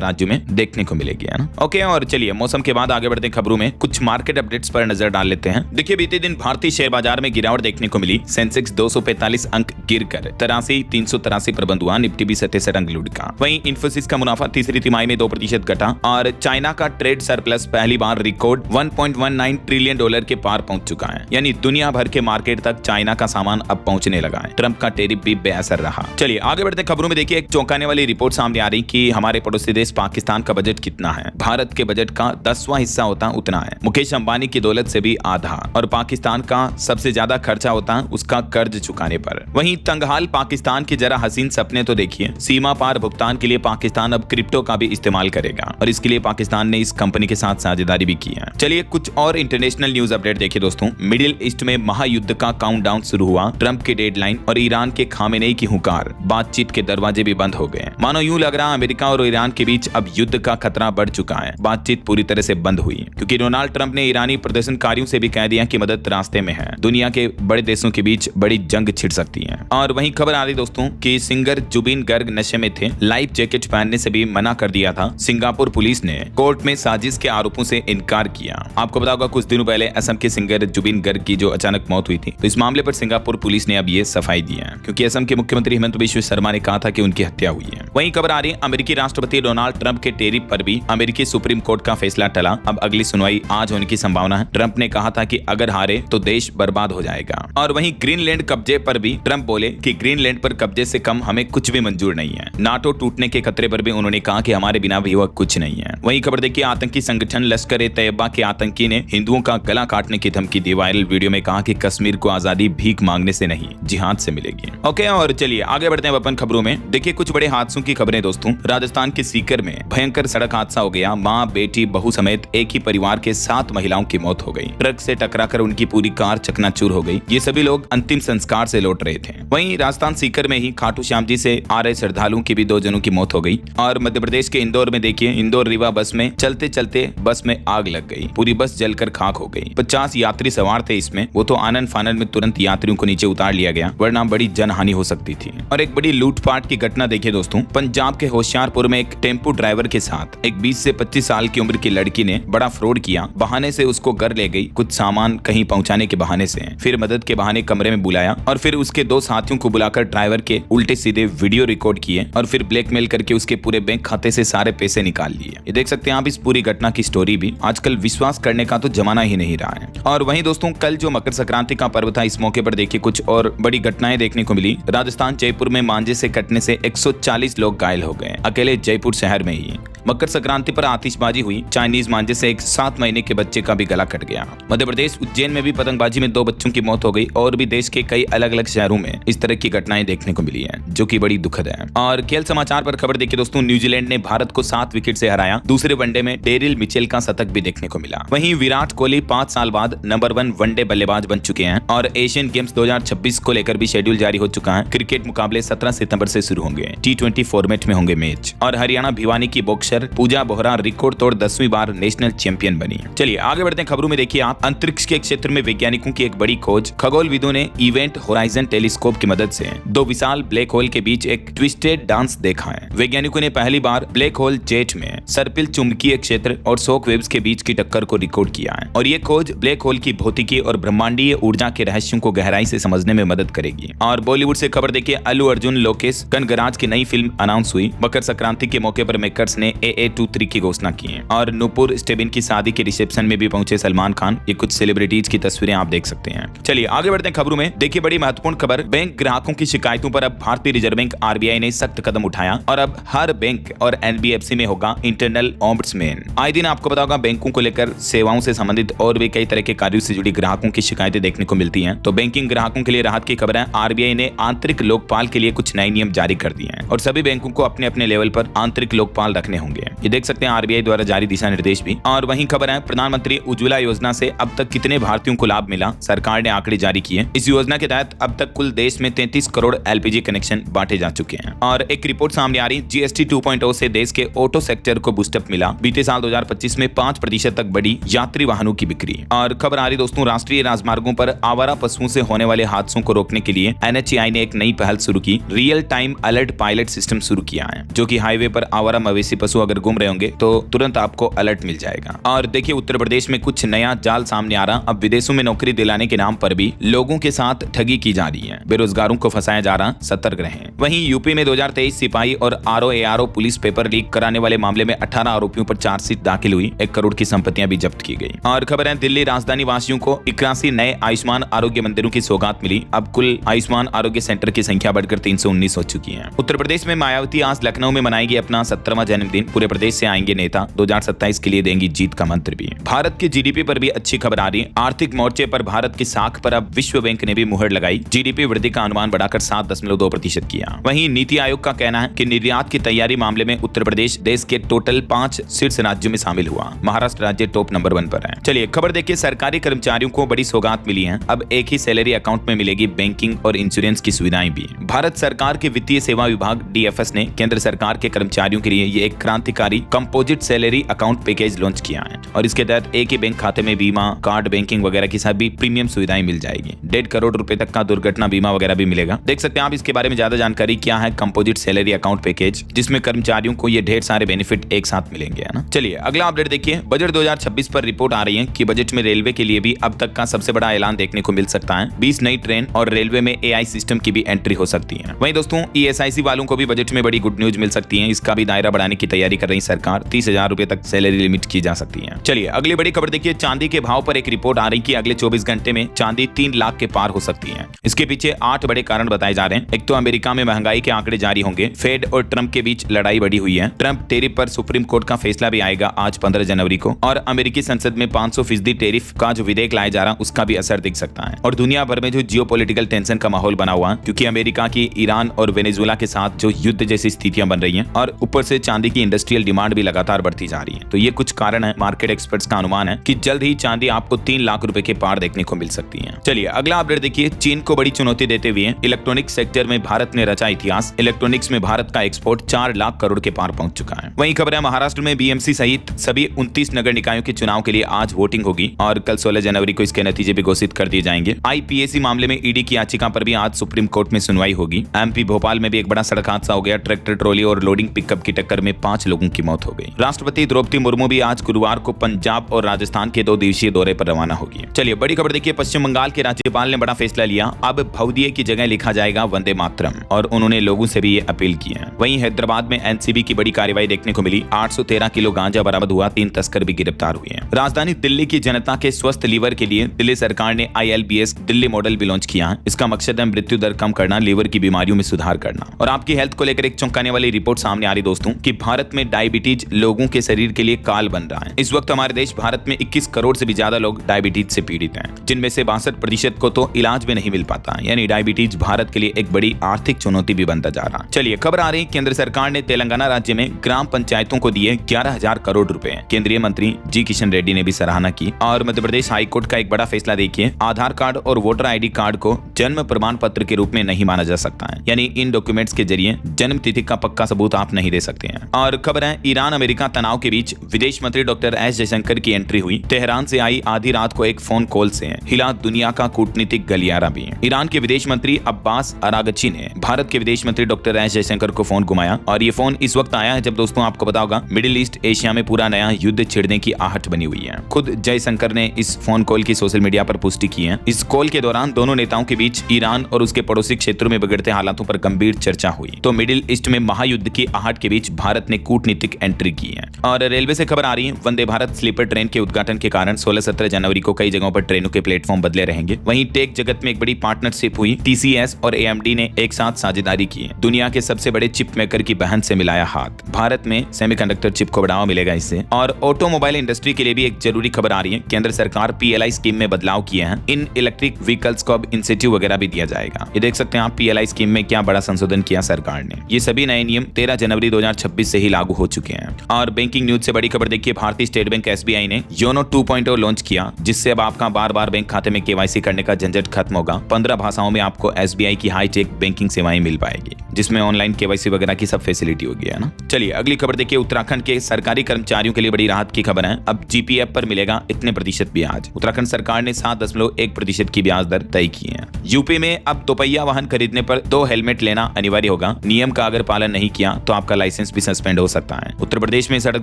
राज्यों में देखने को मिलेगी, है ना। ओके, और चलिए मौसम के बाद आगे बढ़ते हैं खबरों में। कुछ मार्केट अपडेट्स पर नजर डाल लेते हैं। देखिए, बीते दिन भारतीय शेयर बाजार में गिरावट देखने को मिली। सेंसेक्स 245 अंक गिरकर 83,383 पर बंद हुआ। निफ्टी भी 67 अंक लुढ़का। वहीं इन्फोसिस का मुनाफा तीसरी तिमाही में 2% घटा। और चाइना का ट्रेड सरप्लस पहली बार रिकॉर्ड $1.19 ट्रिलियन के पार पहुंच चुका है। यानी दुनिया भर के मार्केट तक चाइना का सामान अब पहुंचने लगा है। ट्रंप का टैरिफ भी बेअसर रहा। चलिए आगे बढ़ते खबरों में। देखिए, एक चौंकाने वाली रिपोर्ट सामने आ रही कि हमारे पड़ोसी देश पाकिस्तान का बजट कितना है। भारत के बजट का 10वां हिस्सा होता उतना है। मुकेश अंबानी की दौलत से भी आधा। और पाकिस्तान का सबसे ज्यादा खर्चा होता है उसका कर्ज चुकाने पर। वहीं तंगहाल पाकिस्तान की जरा हसीन सपने तो देखिए। सीमा पार भुगतान के लिए पाकिस्तान अब क्रिप्टो का भी इस्तेमाल करेगा। और इसके लिए पाकिस्तान ने इस कंपनी के साथ साझेदारी भी की है। चलिए कुछ और इंटरनेशनल न्यूज अपडेट देखिए दोस्तों। मिडिल ईस्ट में महायुद्ध का काउंटडाउन शुरू हुआ। ट्रंप की डेडलाइन और ईरान के खामेनेई की हुंकार, बातचीत के दरवाजे भी बंद हो गए। मानो यूं लग रहा अमेरिका और ईरान के बीच अब युद्ध का खतरा बढ़ चुका है। बातचीत पूरी तरह से बंद हुई क्योंकि डोनाल्ड ट्रंप ने ईरानी प्रदर्शनकारियों से भी कह दिया कि मदद रास्ते में है। दुनिया के बड़े देशों के बीच बड़ी जंग छिड़ सकती है। और वहीं खबर आ रही दोस्तों कि सिंगर जुबिन गर्ग नशे में थे। लाइफ जैकेट पहनने से भी मना कर दिया था। सिंगापुर पुलिस ने कोर्ट में साजिश के आरोपों से इनकार किया। आपको बता होगा कुछ दिनों पहले असम के सिंगर जुबिन गर्ग की जो अचानक मौत हुई थी, तो इस मामले पर सिंगापुर पुलिस ने अब ये सफाई दी है क्योंकि असम के मुख्यमंत्री हेमंत बिश्व शर्मा ने कहा था कि उनकी हत्या हुई है। वहीं खबर आ रही है अमेरिकी राष्ट्रपति डोनाल्ड ट्रंप के टैरिफ पर भी अमेरिकी सुप्रीम कोर्ट का फैसला टला। अब अगली सुनवाई आज होने की संभावना है। ट्रंप ने कहा था कि अगर हारे तो देश बर्बाद हो जाएगा। और वहीं ग्रीनलैंड कब्जे पर भी ट्रंप बोले कि ग्रीनलैंड पर कब्जे से कम हमें कुछ भी मंजूर नहीं है। नाटो टूटने के खतरे पर भी उन्होंने कहा कि हमारे बिना भी वह कुछ नहीं है। वहीं खबर देखिए, आतंकी संगठन लश्कर-ए-तैयबा के आतंकी ने हिंदुओं का गला काटने की धमकी दी। वायरल वीडियो में कहा कि कश्मीर को आजादी भीख मांगने से नहीं, जिहाद से मिलेगी। ओके, और चलिए आगे बढ़ते हैं अपन खबरों में। देखिए कुछ बड़े हादसों की खबरें दोस्तों। राजस्थान के सीकर में भयंकर सड़क हादसा हो गया। मां, बेटी, बहू समेत एक ही परिवार के 7 महिलाओं की मौत हो गई। ट्रक से टकराकर उनकी पूरी कार चकनाचूर हो गई। ये सभी लोग अंतिम संस्कार से लौट रहे थे। वहीं राजस्थान सीकर में ही खाटू श्याम जी से आ रहे श्रद्धालुओं की भी 2 जनों की मौत हो गई। और मध्य प्रदेश के इंदौर में देखिए, इंदौर रीवा बस में चलते चलते बस में आग लग गई। पूरी बस जलकर खाक हो गई। 50 यात्री सवार थे इसमें। वो तो आनन फानन में तुरंत यात्रियों को नीचे उतार लिया गया, वरना बड़ी जनहानि हो सकती थी। और एक बड़ी लूटपाट की घटना देखिए दोस्तों। पंजाब के होशियारपुर में एक टेम्पो ड्राइवर के साथ एक 20 से 25 साल की उम्र की लड़की ने बड़ा फ्रॉड किया। बहाने से उसको घर ले गई, कुछ सामान कहीं पहुंचाने के बहाने से। फिर मदद के बहाने कमरे में बुलाया और फिर उसके 2 साथियों को बुलाकर ड्राइवर के उल्टे सीधे वीडियो रिकॉर्ड किए और फिर ब्लैकमेल करके उसके पूरे बैंक खाते से सारे पैसे निकाल लिए। ये देख सकते हैं आप इस पूरी घटना की स्टोरी भी। आजकल विश्वास करने का तो जमाना ही नहीं रहा है। और वहीं दोस्तों, कल जो मकर संक्रांति का पर्व था, इस मौके पर देखिए कुछ और बड़ी घटनाएं देखने को मिली। राजस्थान जयपुर में मांझे से कटने से 140 लोग घायल हो गए, अकेले जयपुर शहर में ही। मकर संक्रांति पर आतिशबाजी हुई। चाइनीज मांझे से एक 7 महीने के बच्चे का भी गला कट गया। मध्य प्रदेश उज्जैन में भी पतंगबाजी में 2 बच्चों की मौत हो गई। और भी देश के कई अलग अलग शहरों में इस तरह की घटनाएं देखने को मिली हैं, जो कि बड़ी दुखद है। और खेल समाचार पर खबर देखिए दोस्तों, न्यूजीलैंड ने भारत को 7 विकेट से हराया। दूसरे वनडे में डेरिल मिचेल का शतक भी देखने को मिला। वहीं विराट कोहली 5 साल बाद नंबर 1 वनडे बल्लेबाज बन चुके हैं। और एशियन गेम्स 2026 को लेकर भी शेड्यूल जारी हो चुका है। क्रिकेट मुकाबले 17 सितंबर से शुरू होंगे। T20 फॉर्मेट में होंगे मैच। और हरियाणा भिवानी की बॉक्सर रेसर पूजा बोहरा रिकॉर्ड तोड़ 10वीं बार नेशनल चैंपियन बनी। चलिए आगे बढ़ते हैं खबरों में। देखिए आप, अंतरिक्ष के क्षेत्र में वैज्ञानिकों की एक बड़ी खोज। खगोलविदों ने इवेंट होराइजन टेलीस्कोप की मदद से 2 विशाल ब्लैक होल के बीच एक ट्विस्टेड डांस देखा है। वैज्ञानिकों ने पहली बार ब्लैक होल जेट में सर्पिल चुंबकीय क्षेत्र और शॉक वेव्स के बीच की टक्कर को रिकॉर्ड किया है और ये खोज ब्लैक होल की भौतिकी और ब्रह्मांडीय ऊर्जा के रहस्यों को गहराई से समझने में मदद करेगी। और बॉलीवुड से खबर देखिए, अल्लू अर्जुन लोकेश कनगराज की नई फिल्म अनाउंस हुई। मकर संक्रांति के मौके पर मेकर्स ने AA23 की घोषणा की है। और नूपुर स्टेबिन की शादी के रिसेप्शन में भी पहुंचे सलमान खान। ये कुछ सेलिब्रिटीज की तस्वीरें आप देख सकते हैं। चलिए आगे बढ़ते हैं खबरों में। देखिए बड़ी महत्वपूर्ण खबर, बैंक ग्राहकों की शिकायतों पर अब भारतीय रिजर्व बैंक RBI ने सख्त कदम उठाया और अब हर बैंक और NBFC में होगा इंटरनल ऑम्बड्समैन। आए दिन आपको पता होगा बैंकों को लेकर सेवाओं से संबंधित और भी कई तरह के कार्यों से जुड़ी ग्राहकों की शिकायतें देखने को मिलती हैं। तो बैंकिंग ग्राहकों के लिए राहत की खबर है। RBI ने आंतरिक लोकपाल के लिए कुछ नए नियम जारी कर दिए हैं और सभी बैंकों को अपने अपने लेवल पर आंतरिक लोकपाल रखने होंगे। ये देख सकते हैं RBI द्वारा जारी दिशा निर्देश भी। और वहीं खबर है, प्रधानमंत्री उज्ज्वला योजना से अब तक कितने भारतीयों को लाभ मिला, सरकार ने आंकड़े जारी किए। इस योजना के तहत अब तक कुल देश में 33 करोड़ LPG कनेक्शन बांटे जा चुके हैं। और एक रिपोर्ट सामने आ रही, GST 2.0 से देश के ऑटो सेक्टर को बूस्टअप मिला। बीते साल 2025 में 5% तक बढ़ी यात्री वाहनों की बिक्री। और खबर आ रही दोस्तों, राष्ट्रीय राजमार्गों पर आवारा पशुओं से होने वाले हादसों को रोकने के लिए NHAI ने एक नई पहल शुरू की। Real time alert pilot system शुरू किया है, जो कि हाईवे पर आवारा मवेशी पशु अगर घूम रहे होंगे तो तुरंत आपको अलर्ट मिल जाएगा। और देखिए उत्तर प्रदेश में कुछ नया जाल सामने आ रहा। अब विदेशों में नौकरी दिलाने के नाम पर भी लोगों के साथ ठगी की जा रही है। बेरोजगारों को फंसाया जा रहा, सतर्क रहें। वहीं यूपी में 2023 सिपाही और RO-ARO पुलिस पेपर लीक कराने वाले मामले में 18 आरोपियों पर चार्जशीट दाखिल हुई। 1 करोड़ की संपत्तियां भी जब्त की गई। और खबर है, दिल्ली राजधानी वासियों को 81 नए आयुष्मान आरोग्य मंदिरों की सौगात मिली। अब कुल आयुष्मान आरोग्य सेंटर की संख्या बढ़कर 319 हो चुकी है। उत्तर प्रदेश में मायावती आज लखनऊ में मनाएगी अपना 17वां जन्मदिन। पूरे प्रदेश से आएंगे नेता, 2027 के लिए देंगी जीत का मंत्र भी। भारत की GDP पर भी अच्छी खबर आ रही है। आर्थिक मोर्चे पर भारत की साख पर अब विश्व बैंक ने भी मुहर लगाई। GDP वृद्धि का अनुमान बढ़ाकर 7.2% किया। वहीं नीति आयोग का कहना है कि निर्यात की तैयारी मामले में उत्तर प्रदेश देश के टोटल 5 शीर्ष राज्यों में शामिल हुआ। महाराष्ट्र राज्य टॉप नंबर 1 पर है। चलिए खबर देखिए, सरकारी कर्मचारियों को बड़ी सौगात मिली है। अब एक ही सैलरी अकाउंट में मिलेगी बैंकिंग और इंश्योरेंस की सुविधाएं भी। भारत सरकार के वित्तीय सेवा विभाग DFS ने केंद्र सरकार के कर्मचारियों के लिए ये एक क्रांतिकारी composite salary account package launch किया है और इसके तहत एक ही बैंक खाते में बीमा, कार्ड, बैंकिंग वगैरह की सभी प्रीमियम सुविधाएं मिल जाएगी। 1.5 करोड़ रुपए तक का दुर्घटना बीमा वगैरह भी मिलेगा। देख सकते हैं आप इसके बारे में ज्यादा जानकारी क्या है कंपोजिट सैलरी अकाउंट पैकेज, जिसमें कर्मचारियों को ये ढेर सारे बेनिफिट एक साथ मिलेंगे, है ना। चलिए अगला अपडेट देखिए, बजट 2026 पर रिपोर्ट आ रही है कि बजट में रेलवे के लिए भी अब तक का सबसे बड़ा ऐलान देखने को मिल सकता है। 20 नई ट्रेन और रेलवे में AI सिस्टम की भी एंट्री हो सकती है। वहीं दोस्तों ESIC वालों को भी बजट में बड़ी गुड न्यूज मिल सकती है। इसका भी दायरा बढ़ाने की तैयारी कर रही सरकार। 30,000 रुपए तक सैलरी लिमिट की जा सकती है। चलिए अगली बड़ी खबर देखिए, चांदी के भाव पर एक रिपोर्ट आ रही कि अगले 24 घंटे में चांदी 3 लाख के पार हो सकती है। इसके पीछे 8 बड़े कारण बताए जा रहे हैं। एक तो अमेरिका में महंगाई के आंकड़े जारी होंगे। फेड और ट्रंप के बीच लड़ाई बढ़ी हुई है। ट्रंप टेरिफ पर सुप्रीम कोर्ट का फैसला भी आएगा आज 15 जनवरी को। और अमेरिकी संसद में 500% टेरिफ का जो विधेयक लाया जा रहा है उसका भी असर दिख सकता है। और दुनिया भर में जो जियोपॉलिटिकल टेंशन का माहौल बना हुआ है, क्योंकि अमेरिका की ईरान और वेनेजुएला के साथ जो युद्ध जैसी स्थितियां बन रही हैं और ऊपर से चांदी की इंडस्ट्रियल डिमांड भी लगातार बढ़ती जा रही है। तो ये कुछ कारण है। मार्केट एक्सपर्ट्स का अनुमान है कि जल्द ही चांदी आपको 3 लाख रुपए के पार देखने को मिल सकती है। चलिए अगला अपडेट देखिए, चीन को बड़ी चुनौती देते हुए इलेक्ट्रॉनिक्स सेक्टर में भारत ने रचा इतिहास। इलेक्ट्रॉनिक्स में भारत का एक्सपोर्ट 4 लाख करोड़ के पार पहुंच चुका है। वहीं खबर है, महाराष्ट्र में BMC सहित सभी 29 नगर निकायों के चुनाव के लिए आज वोटिंग होगी और कल 16 जनवरी को इसके नतीजे भी घोषित कर दिए जाएंगे। IPAC मामले में ED की याचिका पर भी आज सुप्रीम कोर्ट में सुनवाई होगी। MP भोपाल में भी एक बड़ा सड़क हादसा हो गया। ट्रैक्टर ट्रॉली और लोडिंग पिकअप की टक्कर में 5 लोगों की मौत हो गई। राष्ट्रपति द्रौपदी मुर्मू भी आज गुरुवार को पंजाब और राजस्थान के 2 दिवसीय दौरे पर रवाना होगी। चलिए बड़ी खबर देखिए, पश्चिम बंगाल के राज्यपाल ने बड़ा फैसला लिया। अब भवदीय की जगह लिखा जाएगा वंदे मातरम और उन्होंने लोगों से भी ये अपील की है। वहीं हैदराबाद में NCB की बड़ी कार्रवाई देखने को मिली। 813 किलो गांजा बरामद हुआ। 3 तस्कर भी गिरफ्तार हुए हैं। राजधानी दिल्ली की जनता के स्वस्थ लीवर के लिए दिल्ली सरकार ने ILBS दिल्ली मॉडल भी लॉन्च किया है। इसका मकसद है मृत्यु दर कम करना, लीवर की बीमारियों में सुधार करना। और आपकी हेल्थ को लेकर एक चौंकाने वाली रिपोर्ट सामने आ रही दोस्तों कि भारत में डायबिटीज लोगों के शरीर के लिए काल बन रहा है। इस वक्त हमारे देश भारत में 21 करोड़ से भी ज्यादा लोग डायबिटीज से पीड़ित हैं, जिनमें से 62% को तो इलाज भी नहीं मिल पाता। यानी डायबिटीज भारत के लिए एक बड़ी आर्थिक चुनौती भी बनता जा रहा है। चलिए खबर आ रही है, केंद्र सरकार ने तेलंगाना राज्य में ग्राम पंचायतों को दिए 11,000 करोड़ रुपए। केंद्रीय मंत्री जी किशन रेड्डी ने भी सराहना की। और मध्य प्रदेश हाईकोर्ट का एक बड़ा फैसला देखिए, आधार कार्ड और वोटर ID कार्ड को जन्म प्रमाण पत्र के रूप में नहीं माना जा सकता है। यानी इन डॉक्यूमेंट्स के जरिए जन्म तिथि का पक्का सबूत आप नहीं दे सकते हैं। और खबर है, है ईरान अमेरिका तनाव के बीच विदेश मंत्री डॉक्टर एस जयशंकर की एंट्री हुई। तेहरान से आई आधी रात को एक फोन कॉल से हिला दुनिया का कूटनीतिक गलियारा भी। ईरान के विदेश मंत्री अब्बास अरागची ने भारत के विदेश मंत्री डॉक्टर एस जयशंकर को फोन घुमाया और ये फोन इस वक्त आया है जब दोस्तों आपको पता होगा मिडिल ईस्ट एशिया में पूरा नया युद्ध छिड़ने की आहट बनी हुई है। खुद जयशंकर ने इस फोन कॉल की सोशल मीडिया पर पुष्टि की है। इस कॉल के दौरान दोनों नेताओं के बीच ईरान और उसके पड़ोसी क्षेत्रों में बिगड़ते हालातों पर गंभीर चर्चा हुई। तो मिडिल ईस्ट में महायुद्ध की आहट के बीच भारत ने कूटनीतिक एंट्री की है। और रेलवे से खबर आ रही है वंदे भारत स्लीपर ट्रेन के उद्घाटन के कारण 16-17 जनवरी को कई जगहों पर ट्रेनों के प्लेटफॉर्म बदले रहेंगे। वहीं टेक जगत में एक बड़ी पार्टनरशिप हुई। TCS और AMD ने एक साथ साझेदारी की है। दुनिया के सबसे बड़े चिप मेकर की बहन से मिलाया हाथ। भारत में सेमीकंडक्टर चिप को बढ़ावा मिलेगा इससे। और ऑटोमोबाइल इंडस्ट्री के लिए भी एक जरूरी खबर आ रही है। केंद्र सरकार PLI स्कीम में बदलाव किए हैं। इन इलेक्ट्रिक व्हीकल्स को अब इंसेंटिव वगैरह भी दिया जाएगा। ये देख सकते हैं आप PLI स्कीम में क्या बड़ा संशोधन किया सरकार ने। ये सभी नए नियम 13 जनवरी 2026 से ही लागू हो चुके हैं। और बैंकिंग न्यूज से बड़ी खबर देखिए, भारतीय स्टेट बैंक SBI ने योनो 2.0 लॉन्च किया, जिससे अब आपका बार बार बैंक खाते में KYC करने का झंझट खत्म होगा। 15 भाषाओं में आपको SBI की हाईटेक बैंकिंग सेवाएं मिल पाएगी, जिसमें ऑनलाइन KYC वगैरह की सब फैसिलिटी होगी, है ना। चलिए अगली खबर देखिए, उत्तराखंड के सरकारी कर्मचारियों के लिए बड़ी राहत की खबर है। अब GPF पर मिलेगा इतने प्रतिशत ब्याज। उत्तराखंड सरकार ने 7.1% की ब्याज दर तय की है। यूपी में अब दोपहिया वाहन खरीदने पर 2 हेलमेट लेना अनिवार्य होगा। नियम का अगर पालन नहीं किया तो आपका लाइसेंस भी सस्पेंड हो सकता है। उत्तर प्रदेश में सड़क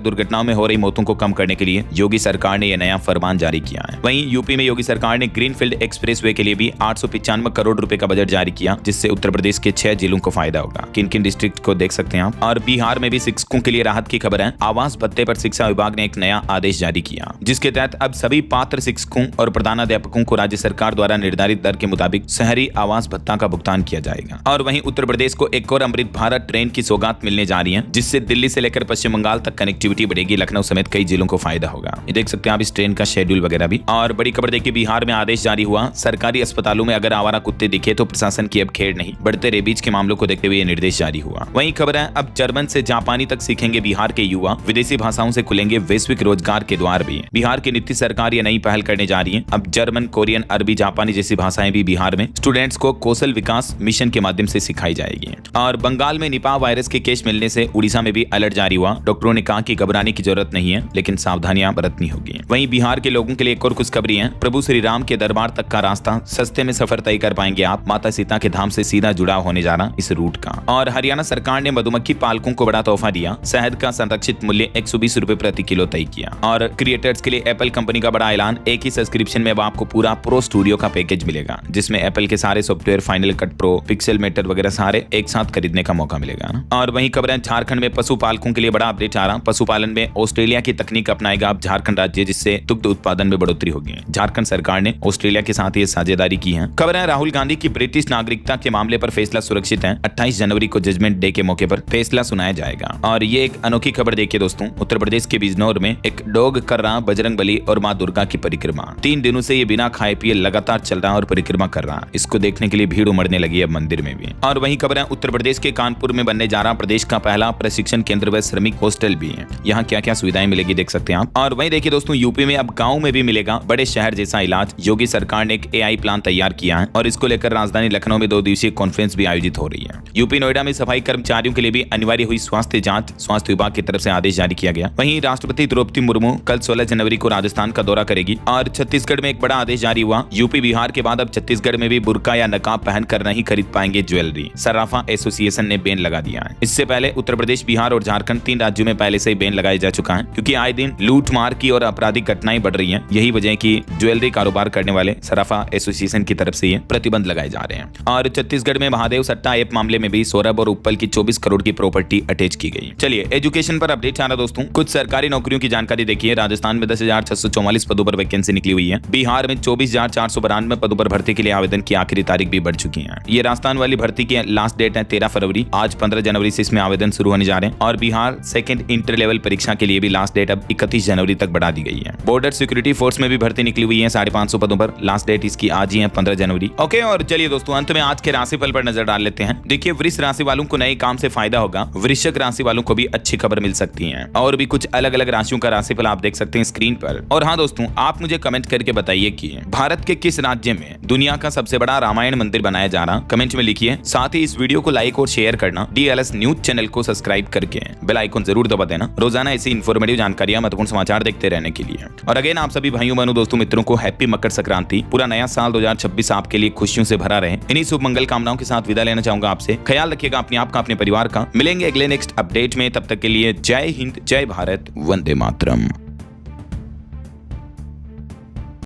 दुर्घटनाओं में हो रही मौतों को कम करने के लिए योगी सरकार ने यह नया फरमान जारी किया है। वहीं यूपी में योगी सरकार ने ग्रीनफील्ड एक्सप्रेसवे के लिए भी 895 करोड़ रुपए का बजट जारी किया, जिससे उत्तर प्रदेश के 6 जिलों को फायदा होगा। किन किन डिस्ट्रिक्ट को देख सकते हैं आप। और बिहार में भी शिक्षकों के लिए राहत की खबर है। आवास भत्ते पर शिक्षा विभाग ने एक नया आदेश जारी किया, जिसके तहत अब सभी पात्र शिक्षकों और प्रधानाध्यापकों को राज्य सरकार द्वारा निर्धारित दर के मुताबिक शहरी आवास भत्ता का भुगतान किया जाएगा। और वहीं उत्तर प्रदेश को एक और अमृत भारत ट्रेन की सौगात मिलने जा रही है, जिससे दिल्ली से लेकर पश्चिम बंगाल तक कनेक्टिविटी बढ़ेगी। लखनऊ समेत कई जिलों को फायदा होगा। ये देख सकते हैं आप इस ट्रेन का शेड्यूल वगैरह भी। और बड़ी खबर देखिए, बिहार में आदेश जारी हुआ, सरकारी अस्पतालों में अगर आवारा कुत्ते दिखे तो प्रशासन की अब खेड़ नहीं। बढ़ते रेबीज के मामलों को देखते हुए निर्देश जारी हुआ। वहीं खबर है अब जर्मन से जापानी तक सीखेंगे बिहार के युवा। विदेशी भाषाओं से खुलेंगे वैश्विक रोजगार के द्वार भी। बिहार की नीतीश सरकार ये नई पहल करने जा रही है। अब जर्मन, कोरियन, अरबी, जापानी जैसी भाषाएं भी बिहार में स्टूडेंट्स को कौशल विकास मिशन के माध्यम से सिखाई जाएगी। और बंगाल में निपाह वायरस के केस मिलने से उड़ीसा में भी अलर्ट जारी हुआ। डॉक्टरों ने कहा कि घबराने की जरूरत नहीं है, लेकिन सावधानियां बरतनी होगी। वहीं बिहार के लोगों के लिए एक और खुशखबरी है। प्रभु श्री राम के दरबार तक का रास्ता सस्ते में सफर तय कर पाएंगे आप। माता सीता के धाम से सीधा जुड़ाव होने जा रहा इस रूट का। और हरियाणा सरकार ने मधुमक्खी पालकों को बड़ा तोहफा दिया। शहद का संरक्षित मूल्य 120 रुपए प्रति किलो तय किया। और क्रिएटर्स के लिए एप्पल कंपनी का बड़ा ऐलान। एक ही सब्सक्रिप्शन में अब आपको पूरा प्रो स्टूडियो का पैकेज मिलेगा, जिसमें एप्पल के सारे software, final cut pro, Pixelmator वगैरह सारे एक साथ खरीदने का मौका मिलेगा ना। और वहीं खबर है झारखंड में पशुपालकों के लिए बड़ा अपडेट आ रहा। पशुपालन में ऑस्ट्रेलिया की तकनीक अपनाएगा अब झारखंड राज्य, जिससे दुग्ध उत्पादन में बढ़ोतरी होगी। झारखंड सरकार ने ऑस्ट्रेलिया के साथ ये साझेदारी की है। खबर है राहुल गांधी की ब्रिटिश नागरिकता के मामले पर फैसला सुरक्षित है। 28 जनवरी को जजमेंट डे के मौके पर फैसला सुनाया जाएगा। और ये एक अनोखी खबर देखिए दोस्तों, उत्तर प्रदेश के बिजनौर में एक डॉग कर रहा बजरंगबली और मां दुर्गा की परिक्रमा। 3 दिनों से ये बिना खाए पिए लगातार चल रहा और परिक्रमा कर रहा। इसको देखने के लिए भीड़ उमड़ने लगी है मंदिर में भी। और वहीं खबर है उत्तर प्रदेश के कानपुर में बनने जा रहा प्रदेश का पहला प्रशिक्षण केंद्र व श्रमिक हॉस्टल भी है। यहाँ क्या क्या सुविधाएं मिलेगी देख सकते हैं आप। और वहीं देखिए दोस्तों, यूपी में अब गाँव में भी मिलेगा बड़े शहर जैसा इलाज। योगी सरकार ने एक AI प्लान तैयार किया है और इसको लेकर राजधानी लखनऊ में 2 दिवसीय कॉन्फ्रेंस भी आयोजित हो रही है। यूपी नोएडा में सफाई कर्मचारियों के लिए भी अनिवार्य हुई स्वास्थ्य जांच। स्वास्थ्य विभाग की तरफ से आदेश जारी किया गया। वहीं राष्ट्रपति द्रौपदी मुर्मू कल 16 जनवरी को राजस्थान का दौरा करेगी। और छत्तीसगढ़ में एक बड़ा आदेश जारी हुआ। यूपी बिहार के बाद अब छत्तीसगढ़ में भी बुर्का या नकाब पहनकर नहीं खरीद पाएंगे ज्वेलरी। सराफा एसोसिएशन ने बैन लगा दिया है। इससे पहले उत्तर प्रदेश, बिहार और झारखंड 3 राज्यों में पहले से ही बैन लगाया जा चुका है, क्योंकि आए दिन लूट मार की और आपराधिक घटनाएं बढ़ रही हैं। यही वजह है कि ज्वेलरी कारोबार करने वाले सराफा एसोसिएशन की तरफ से ये प्रतिबंध लगाए जा रहे हैं। और छत्तीसगढ़ में महादेव सट्टा ऐप मामले में भी सौरभ और उपल की 24 करोड़ की प्रॉपर्टी अटैच की गई। चलिए एजुकेशन पर अपडेट आ रहा दोस्तों। कुछ सरकारी नौकरियों की जानकारी देखिए। राजस्थान में 10,644 पदों पर वैकेंसी निकली हुई है। बिहार में 24,492 पदों पर भर्ती के लिए आवेदन की आखिरी तारीख भी बढ़ चुकी है। ये राजस्थान वाली भर्ती की लास्ट डेट है 13 फरवरी। आज 15 जनवरी से इसमें आवेदन शुरू होने जा रहे हैं। और बिहार सेकंड इंटर लेवल परीक्षा के लिए भी लास्ट डेट अब 31 जनवरी तक बढ़ा दी गई है। बॉर्डर सिक्योरिटी फोर्स में भी भर्ती निकली हुई है 550 पदों पर। लास्ट डेट इसकी आज ही है 15 जनवरी। ओके, और चलिए दोस्तों अंत में आज के राशिफल पर नजर डाल लेते हैं। देखिए वृष राशि वालों को नए काम से फायदा होगा। वृश्चिक राशि वालों को भी अच्छी खबर मिल सकती है। और भी कुछ अलग अलग राशियों का राशिफल आप देख सकते हैं स्क्रीन पर। और हाँ दोस्तों, आप मुझे कमेंट करके बताइए कि भारत के किस राज्य में दुनिया का सबसे बड़ा रामायण मंदिर बनाया जा रहा, कमेंट में लिखिए। साथ ही इस वीडियो को लाइक और शेयर करना। DLS न्यूज चैनल को सब्सक्राइब करके बेल बेल आइकन जरूर दबा देना रोजाना ऐसी इन्फॉर्मेटिव जानकारियां, महत्वपूर्ण समाचार देखते रहने के लिए। और अगेन आप सभी भाइयों बहनों दोस्तों मित्रों को हैप्पी मकर संक्रांति। पूरा नया साल 2026 आपके लिए खुशियों से भरा रहे। इन्हीं शुभ मंगल कामनाओं के साथ विदा लेना चाहूंगा आपसे। ख्याल रखिएगा अपने आप का, अपने परिवार का। मिलेंगे अगले नेक्स्ट अपडेट में, तब तक के लिए जय हिंद, जय भारत, वंदे मातरम।